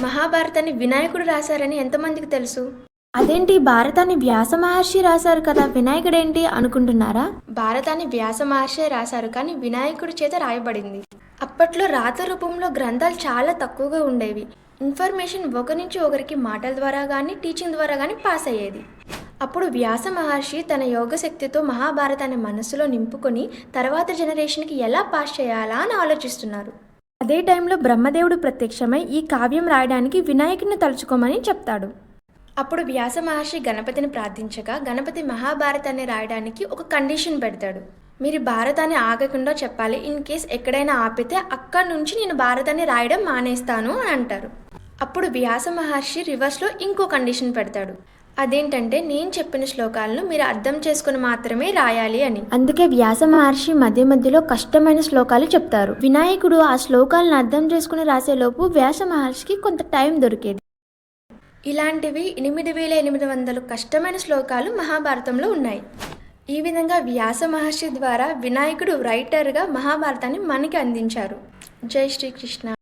మహాభారతాన్ని వినాయకుడు రాశారని ఎంతమందికి తెలుసు? అదేంటి భారతాన్ని వ్యాస మహర్షి రాశారు కదా, వినాయకుడేంటి అనుకుంటున్నారా? భారతాన్ని వ్యాస మహర్షే రాశారు, కానీ వినాయకుడి చేత రాయబడింది. అప్పట్లో రాత రూపంలో గ్రంథాలు చాలా తక్కువగా ఉండేవి. ఇన్ఫర్మేషన్ ఒకరి నుంచి ఒకరికి మాటల ద్వారా కానీ టీచింగ్ ద్వారా కానీ పాస్ అయ్యేది. అప్పుడు వ్యాస మహర్షి తన యోగశక్తితో మహాభారతాన్ని మనస్సులో నింపుకొని తర్వాత జనరేషన్కి ఎలా పాస్ చేయాలా అని ఆలోచిస్తున్నారు. అదే టైంలో బ్రహ్మదేవుడు ప్రత్యక్షమై ఈ కావ్యం రాయడానికి వినాయకుడిని తలుచుకోమని చెప్తాడు. అప్పుడు వ్యాస మహర్షి గణపతిని ప్రార్థించగా గణపతి మహాభారతాన్ని రాయడానికి ఒక కండిషన్ పెడతాడు. మీరు భారతాన్ని ఆగకుండా చెప్పాలి, ఇన్ కేస్ ఎక్కడైనా ఆపితే అక్కడి నుంచి నేను భారతాన్ని రాయడం మానేస్తాను అని అంటారు. అప్పుడు వ్యాస మహర్షి రివర్స్లో ఇంకో కండిషన్ పెడతాడు. అదేంటంటే నేను చెప్పిన శ్లోకాలను మీరు అర్థం చేసుకుని మాత్రమే రాయాలి అని. అందుకే వ్యాస మహర్షి మధ్య మధ్యలో కష్టమైన శ్లోకాలు చెప్తారు. వినాయకుడు ఆ శ్లోకాలను అర్థం చేసుకుని రాసేలోపు వ్యాస మహర్షికి కొంత టైం దొరికేది. ఇలాంటివి 8800 కష్టమైన శ్లోకాలు మహాభారతంలో ఉన్నాయి. ఈ విధంగా వ్యాస మహర్షి ద్వారా వినాయకుడు రైటర్గా మహాభారతాన్ని మనకి అందించారు. జై శ్రీకృష్ణ.